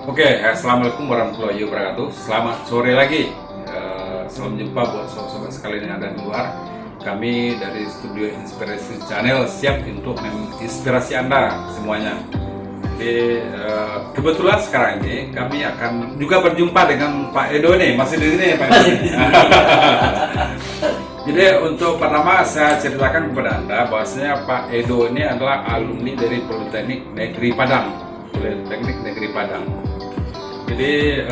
Oke, assalamualaikum warahmatullahi wabarakatuh. Selamat sore lagi. Salam jumpa buat sobat-sobat sekalian yang ada di luar. Kami dari Studio Inspirasi Channel siap untuk menginspirasi Anda semuanya. Jadi kebetulan sekarang ini kami akan juga berjumpa dengan Pak Edo nih, masih di sini Pak Edo. Jadi untuk pertama saya ceritakan kepada Anda bahwasanya Pak Edo ini adalah alumni dari Politeknik Negeri Padang. Politeknik Negeri Padang. Jadi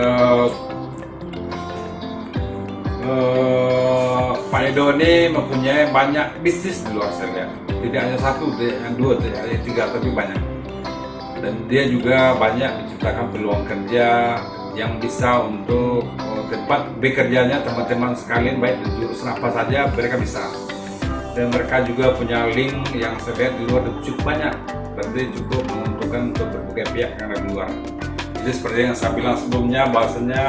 Pak Edo ini mempunyai banyak bisnis di luar sana. Tidak hanya satu, tidak dua, tidak hanya tiga, tapi banyak. Dan dia juga banyak menciptakan peluang kerja yang bisa untuk tempat bekerjanya teman-teman sekalian, baik di jurusan apa saja mereka bisa. Dan mereka juga punya link yang saya lihat di luar cukup banyak. Berarti cukup menguntungkan untuk berbagai pihak yang ada di luar. Jadi seperti yang saya bilang sebelumnya, bahwasanya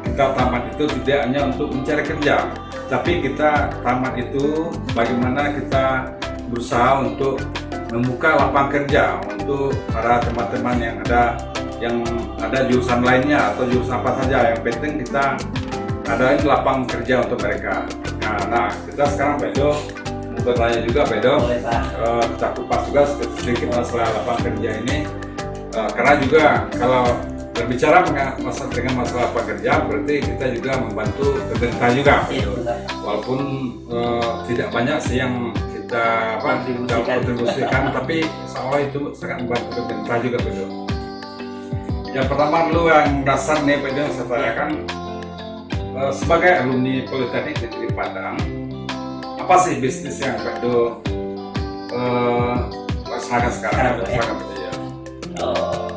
kita tamat itu tidak hanya untuk mencari kerja, tapi kita tamat itu bagaimana kita berusaha untuk membuka lapangan kerja untuk para teman-teman yang ada jurusan lainnya atau jurusan apa saja. Yang penting kita ada lapangan kerja untuk mereka. Nah kita sekarang Pak Edo mau bertanya juga Pak Edo, kita kupas juga sedikit masalah lapangan kerja ini. Karena juga kalau berbicara dengan masalah pekerja, berarti kita juga membantu pemerintah juga, walaupun tidak banyak sih yang kita kontribusikan, tapi soalnya itu sangat membantu pemerintah juga, Pedro. Yang pertama dulu yang dasar nih, Pedro, saya tanyakan sebagai alumni Politeknik Negeri Padang, apa sih bisnis yang Pedro laksanakan sekarang?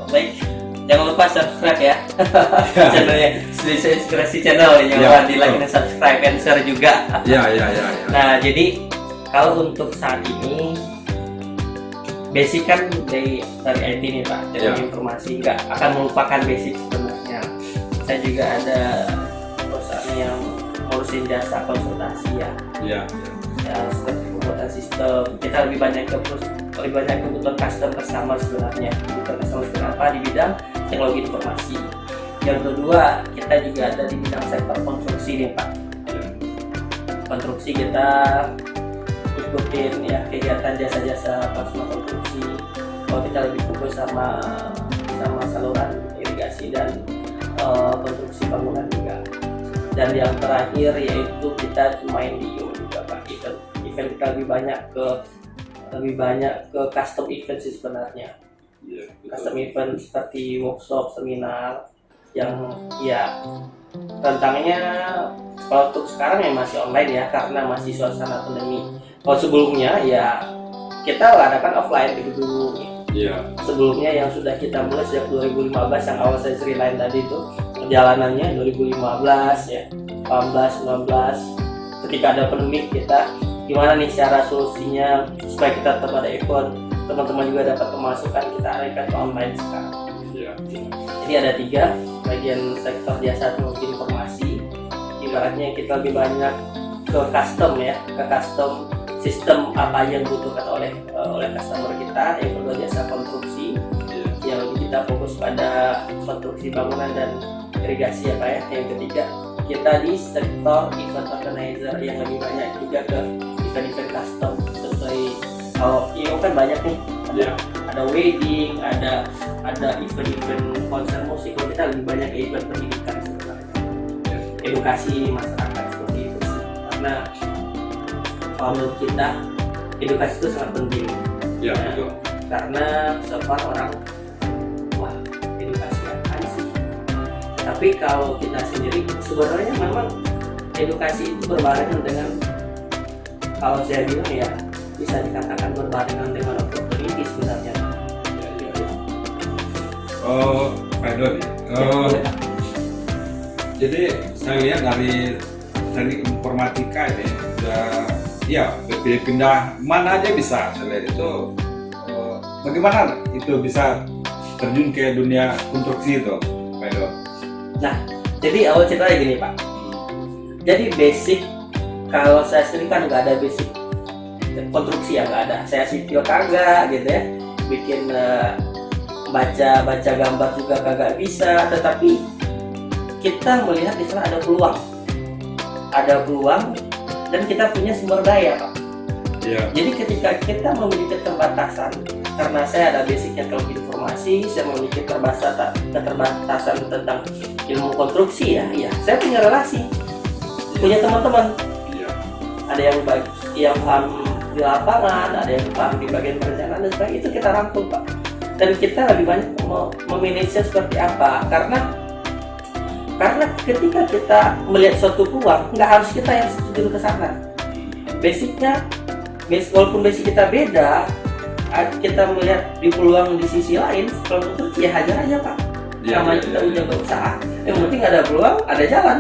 Baik, jangan lupa subscribe ya channelnya Studio Inspirasi Channel, jangan lupa di like dan subscribe dan share juga. Ya. Nah, jadi kalau untuk saat ini basic kan dari IT nih Pak, teknologi informasi nggak akan melupakan basic sebenarnya. Saya juga ada perusahaan yang ngurusin jasa konsultasi ya. Pembuatan sistem, kita lebih banyak kebutuhan customer sebenarnya. Kebutuhan customer kenapa di bidang teknologi informasi. Yang kedua, kita juga ada di bidang sektor konstruksi nih Pak. Konstruksi kita ikutin ya kegiatan jasa-jasa konstruksi. Kalau kita lebih fokus sama saluran irigasi dan konstruksi bangunan juga. Dan yang terakhir yaitu kita main di juga Pak, event kita lebih banyak ke custom event sih sebenarnya. Custom event seperti workshop, seminar yang ya tentangnya kalau untuk sekarang ya masih online ya karena masih suasana pandemi. Kalau sebelumnya ya kita adakan offline dulu. Sebelumnya yang sudah kita mulai sejak 2015 yang awal saya ceritain tadi itu perjalanannya 2015 ya, 18, 19 ketika ada pandemi kita gimana nih cara solusinya supaya kita tetap ada event, teman-teman juga dapat pemasukan, kita arahkan ke online sekarang. Jadi ada 3 bagian sektor jasa teknologi informasi, ibaratnya kita lebih banyak ke custom ya, ke custom sistem apa yang dibutuhkan oleh customer kita. Yang kedua jasa konstruksi, yang lebih kita fokus pada konstruksi bangunan dan irigasi apa ya. Yang ketiga kita di sektor event organizer yang lebih banyak juga ke event-event custom sesuai. Kalau IO kan banyak nih, ada wedding, ada event-event konser musik. Kalau kita lebih banyak ke event pendidikan sebenarnya, edukasi masyarakat seperti itu sih. Karena kalau menurut kita edukasi itu sangat penting. Betul. Karena seorang orang wah edukasi apa sih? Tapi kalau kita sendiri sebenarnya memang edukasi itu berbarengan dengan, kalau saya bilang ya bisa dikatakan berbarengan dengan opportunity sebenarnya. Pak Edo nih. Jadi saya lihat dari informatika ini pindah mana aja bisa. Saya lihat itu bagaimana itu bisa terjun ke dunia konstruksi itu, Pak Edo. Nah, jadi awal ceritanya gini Pak. Jadi basic, kalau saya sendiri kan nggak ada basic konstruksi ya, nggak ada. Saya sipil kagak gitu ya, bikin baca gambar juga kagak bisa, tetapi kita melihat di sana ada peluang dan kita punya sumber daya, Pak. Jadi ketika kita memiliki keterbatasan, karena saya ada basicnya kalau informasi, saya memiliki keterbatasan tentang ilmu konstruksi ya saya punya relasi, punya teman-teman, ada yang paham di lapangan, ada yang paham di bagian perencanaan dan sebagainya, itu kita rangkul, Pak. Dan kita lebih banyak memanage seperti apa, karena ketika kita melihat suatu peluang, nggak harus kita yang setuju ke sana. Walaupun basic kita beda, kita melihat di peluang di sisi lain, kalau konstruksi ya hajar aja, Pak. Namanya kita udah berusaha, yang penting ada peluang, ada jalan.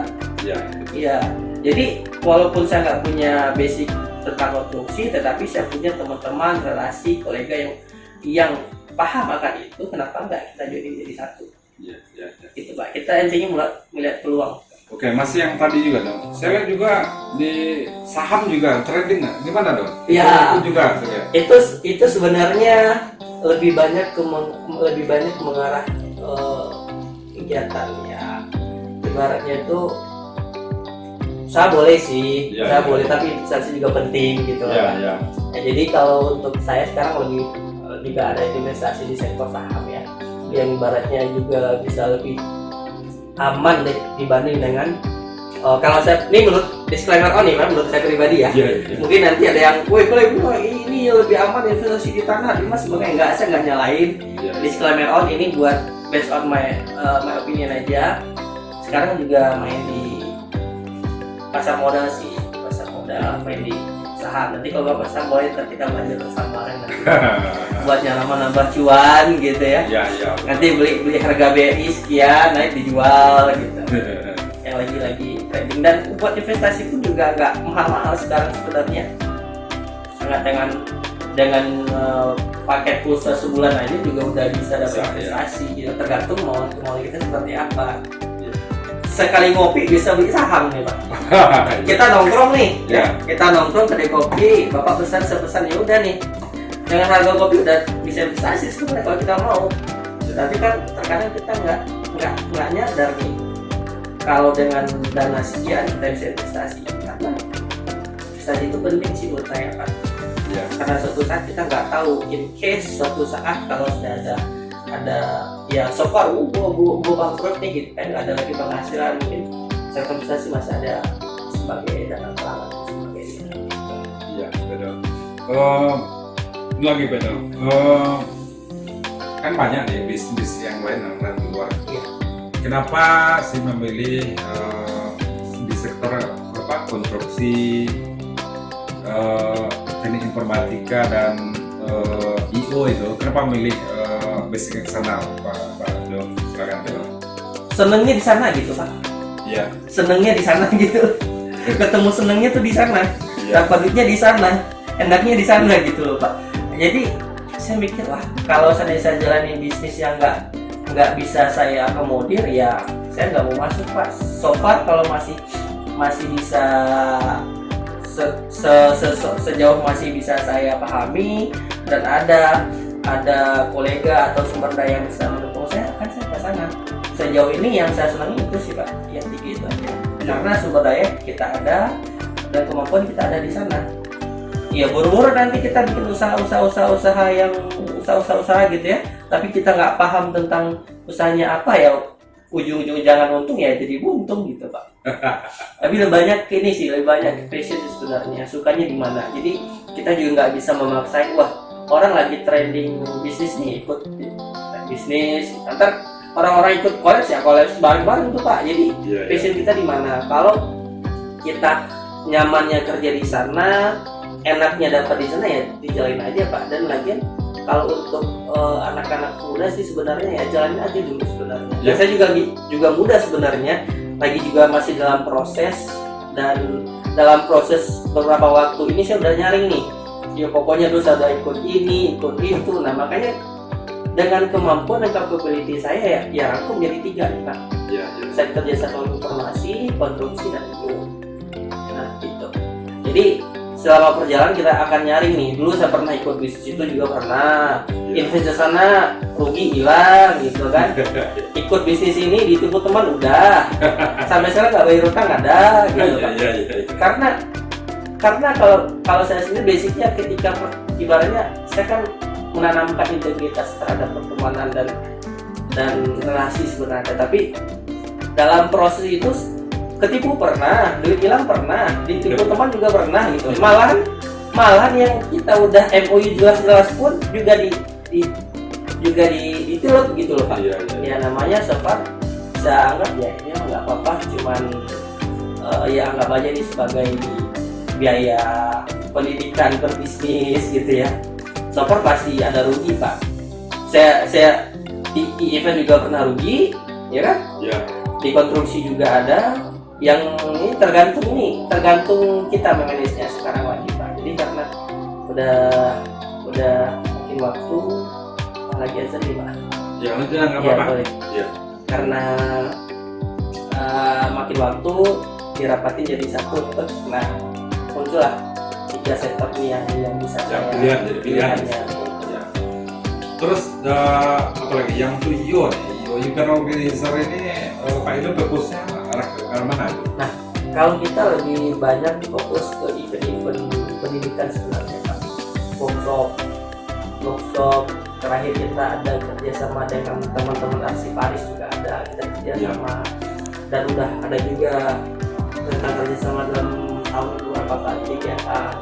Jadi walaupun saya nggak punya basic tentang konstruksi, tetapi saya punya teman-teman, relasi, kolega yang paham akan itu, kenapa nggak kita jadi satu? Itu, Pak. Kita intinya melihat peluang. Oke, masih yang tadi juga dong. Saya lihat juga di saham juga trading nggak? Gimana dong? Ya. Itu juga. Itu sebenarnya lebih banyak mengarah kegiatan ya. Ibaratnya itu saya boleh sih, boleh, tapi investasi juga penting gitu. Jadi kalau untuk saya sekarang lebih ada investasi di sektor saham ya, yang ibaratnya juga bisa lebih aman deh dibanding dengan kalau saya ini menurut disclaimer nih, menurut saya pribadi ya. Mungkin nanti ada yang ini lebih aman investasi di tanah, mas sebenarnya enggak, saya nggak nyalain. Disclaimer ini buat based on my opinion aja. Sekarang juga main di pasar modal, main di saham. Nanti kalau nggak pasar boleh kita belajar bersama nanti buat nambah cuan gitu ya. Nanti beli harga BRI sekian, naik dijual gitu. Yang lagi trading, dan buat investasi pun juga nggak mahal-mahal sekarang sebenarnya. Sangat dengan paket pulsa sebulan aja juga udah bisa dapat investasi gitu. Tergantung mau kita seperti apa. Sekali ngopi bisa beli saham nih, Pak. Kita nongkrong nih, kita nongkrong kedai kopi, Bapak pesan sepesan, ya udah nih, dengan harga kopi udah bisa investasi sebenarnya kalau kita mau. Tapi kan terkadang kita nggak nyadar nih, kalau dengan dana sekian kita bisa investasi. Karena investasi itu penting sih buat saya, Pak. Karena suatu saat kita nggak tahu, in case suatu saat kalau sudah ada ya so far gua bangkrut nih gitu kan, nggak ada lagi penghasilan, mungkin sektor investasi masih ada sebagai dana pelangan sebagainya. Betul. Lagi betul. Kan banyak nih bisnis yang lain yang di luar. Kenapa sih memilih di sektor konstruksi, teknik informatika dan IO itu? Kenapa milih basic ke sana, Pak Do? Silakan dulu. Senengnya di sana gitu, Pak. Senengnya di sana gitu. Ketemu senengnya tuh di sana. Dapat duitnya di sana. Enaknya di sana gitu loh, Pak. Jadi saya mikir, wah, kalau saya jalani bisnis yang nggak bisa saya akomodir, ya saya nggak mau masuk, Pak. So far kalau masih bisa sejauh masih bisa saya pahami dan ada kolega atau sumber daya yang bisa mendukung saya, akan saya ke sana. Sejauh ini yang saya senangi itu sih, Pak, yang tinggi itu aja. Karena sumber daya kita ada dan kemampuan kita ada di sana. Ya buru-buru nanti kita bikin usaha gitu ya, tapi kita nggak paham tentang usahanya apa, ya ujung-ujung jangan untung ya jadi buntung gitu, Pak. Tapi lebih banyak passion sebenarnya, sukanya di mana. Jadi kita juga nggak bisa memaksain, wah orang lagi trending bisnis nih, ikut bisnis, ntar orang-orang ikut kolaps bareng-bareng tuh, Pak. Jadi passion kita di mana. Kalau kita nyamannya kerja di sana, enaknya dapat di sana, ya dijalin aja, Pak. Dan lagian kalau untuk anak-anak muda sih sebenarnya ya jalanin aja dulu sebenarnya. Dan saya juga muda sebenarnya, lagi juga masih dalam proses, dan dalam proses beberapa waktu ini saya udah nyaring nih. Ya pokoknya dulu saya udah ikut ini, ikut itu. Nah makanya dengan kemampuan dan capability saya ya rangkum jadi 3 nih, Pak. Saya kerja satu informasi, konstruksi, dan itu. Nah gitu. Jadi selama perjalanan kita akan nyari nih. Dulu saya pernah ikut bisnis itu juga pernah, invest di sana rugi hilang gitu kan. Ikut bisnis ini ditipu teman udah, sampai sekarang nggak bayar utang ada gitu kan. Karena kalau saya sendiri basicnya ketika ibaratnya saya kan menanamkan integritas terhadap pertemanan dan relasi sebenarnya, tapi dalam proses itu ketipu pernah, duit hilang pernah, ditipu teman juga pernah gitu. Malahan yang kita udah MOU jelas-jelas pun juga ditilut gitu loh Pak. Ya namanya so far saya anggap ya ini nggak apa-apa, cuman ya anggap aja ini sebagai biaya pendidikan berbisnis gitu ya. So far pasti ada rugi Pak. Saya di event juga pernah rugi, ya kan? Di konstruksi juga ada. Yang ini tergantung kita memanagenya sekarang lagi Pak. Jadi karena udah makin waktu lagi aja nih Pak. Ya nggak apa-apa. Karena makin waktu dirapatin jadi satu, nah muncullah 3 sektor nih yang bisa saya jadi pilihannya. Terus apalagi yang tujuan event organizer ini Pak Edo fokusnya arah ke mana itu? Nah, kalau kita lebih banyak fokus ke event-event pendidikan sebenarnya Pak. Workshop terakhir kita ada kerjasama dengan teman-teman arsiparis juga ada, kita kerjasama dan udah ada juga tentang kerjasama dalam tahun beberapa kali kegiatan.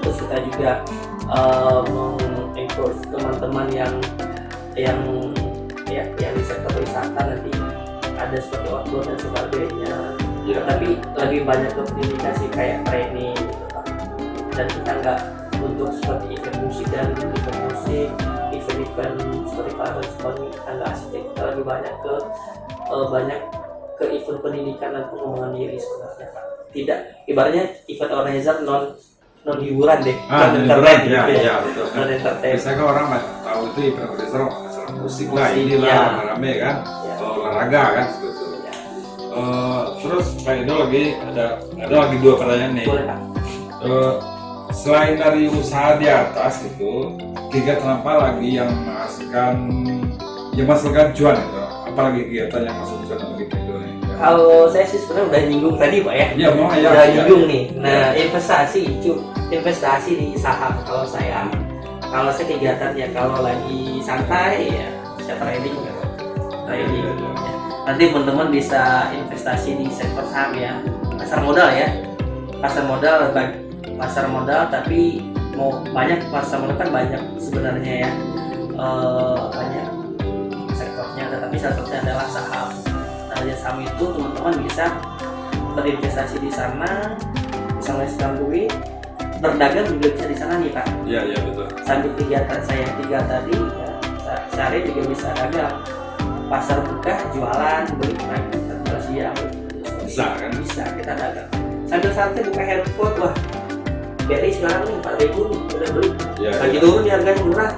Terus kita juga meng-encourage teman-teman yang di sektor wisata nanti ada seperti outdoor dan sebagainya. Tapi lebih banyak ke pendidikan sih kayak training gitu Pak. Dan kita nggak untuk seperti event musik dan event seperti para sebagainya kita nggak asik. Kita lebih banyak ke event pendidikan dan pengembangan diri sebenarnya Pak. Tidak, ibaratnya event organizer non hiburan deh, non entertain betul. Non entertain. Biasanya orang tahu itu event organizer musik lah, inilah rame kan, olahraga kan sebetulnya. Terus Pak Edo ada lagi 2 pertanyaan nih. Boleh Pak. Selain dari usaha di atas itu, kegiatan apa lagi yang menghasilkan cuan itu? Apalagi kegiatan yang masuk cuan bagi Pak Edo ini? Kalau saya sih sebenarnya udah nyinggung tadi Pak ya. Udah nyinggung nih. Nah, investasi di saham kalau saya kegiatan ya kalau lagi santai ya saya trading. Nanti teman-teman bisa investasi di sektor saham ya, pasar modal tapi mau banyak pasar modal kan banyak sebenarnya ya, banyak sektornya, tetapi salah satunya adalah saham. Nah dari saham itu teman-teman bisa berinvestasi di sana, bisa menghasilkan duit, berdagang juga bisa di sana nih Pak. Iya betul. Sambil kegiatan saya 3 tadi ya, sehari juga bisa dagang, pasar buka jualan beli siang bisa kita dagang sambil santai buka handphone. Wah BRI sekarang nih 4.000 nih udah beli lagi turun di harganya murah,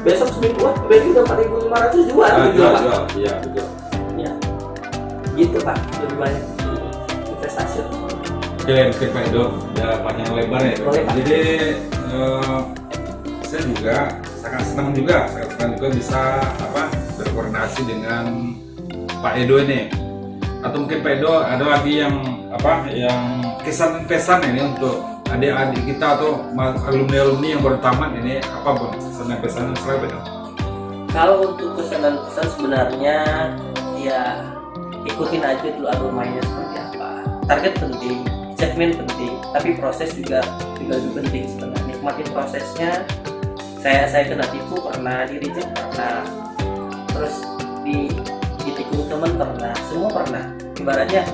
besok seminggu BRI udah 4.500 jual. Iya betul ya gitu Pak, lebih banyak di investasi. Oke, mungkin Pak Edo udah panjang lebar ya. Jadi saya juga sangat senang juga bisa berkoordinasi dengan Pak Edo ini. Atau mungkin Pak Edo ada lagi yang kesan-pesan ini untuk adik-adik kita atau alumni yang baru tamat ini, apa Bang? Kesan-pesan apa itu? Kalau untuk kesan-pesan sebenarnya ya ikutin aja dulu alur mainnya seperti apa. Target penting, achievement penting, tapi proses juga lebih penting sebenarnya. Nikmatin prosesnya. Saya kena tipu pernah, di reject pernah, terus ditikung teman pernah, semua pernah. Ibaratnya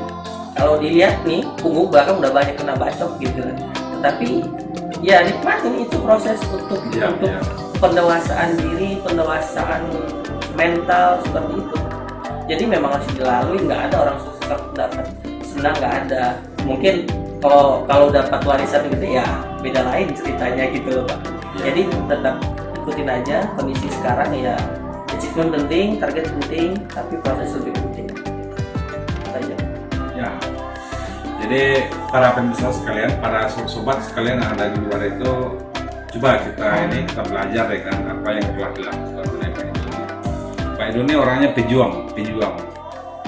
kalau dilihat nih punggung bahkan udah banyak kena bacok gitu. Tetapi ya nikmatin itu proses untuk pendewasaan diri, pendewasaan mental seperti itu. Jadi memang harus dilalui, nggak ada orang susah dapat senang, nggak ada. Mungkin kalau dapat warisan gitu ya beda lain ceritanya gitu loh Pak. Jadi tetap ikutin aja kondisi sekarang ya, achievement penting, target penting, tapi proses lebih penting. Aja. Ya. Jadi para pemirsa sekalian, para sobat sekalian yang ada di luar itu, coba kita belajar ya kan apa yang telah dilakukan oleh Pak Edo. Pak Edo ini orangnya pejuang.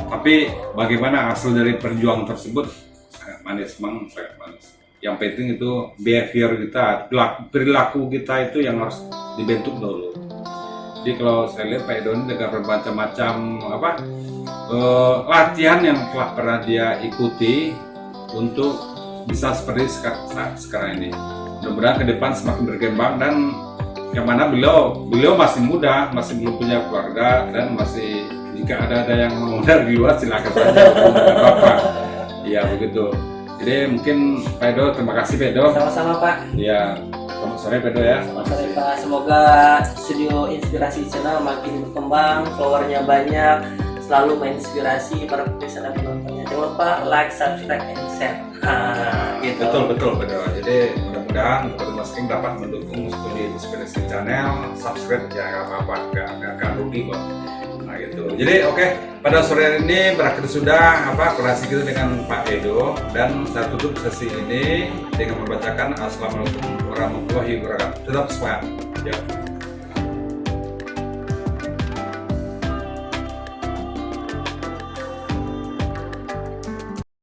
Tapi bagaimana hasil dari perjuangan tersebut sangat manis, sangat manis. Yang penting itu behavior kita, perilaku kita itu yang harus dibentuk dulu. Jadi kalau saya lihat Pak Edo ini dengan bermacam-macam latihan yang telah pernah dia ikuti untuk bisa seperti saat sekarang ini. Mudah-mudahan ke depan semakin berkembang dan kemana beliau masih muda, masih belum punya keluarga dan masih jika ada yang mengundang di luar silakan saja, apa-apa. Iya begitu. Jadi mungkin Pak Edo, terima kasih Pak Edo. Sama-sama Pak. Iya, selamat sore Pak Edo ya. Selamat sore Pak. Semoga studio Inspirasi Channel makin berkembang, followernya banyak, selalu menginspirasi para pemirsa dan penontonnya. Jangan lupa like, subscribe, and share. Gitu. Betul Pak Edo. Jadi mudah-mudahan Sobat Masking dapat mendukung studio Inspirasi Channel, subscribe ya nggak apa-apa, nggak akan rugi kok. Nah gitu. Jadi oke, pada sore hari ini berakhir sudah kurasi kita dengan Pak Edo dan saya tutup sesi ini dengan membacakan Assalamualaikum warahmatullahi wabarakatuh. Tetap semangat. Ya.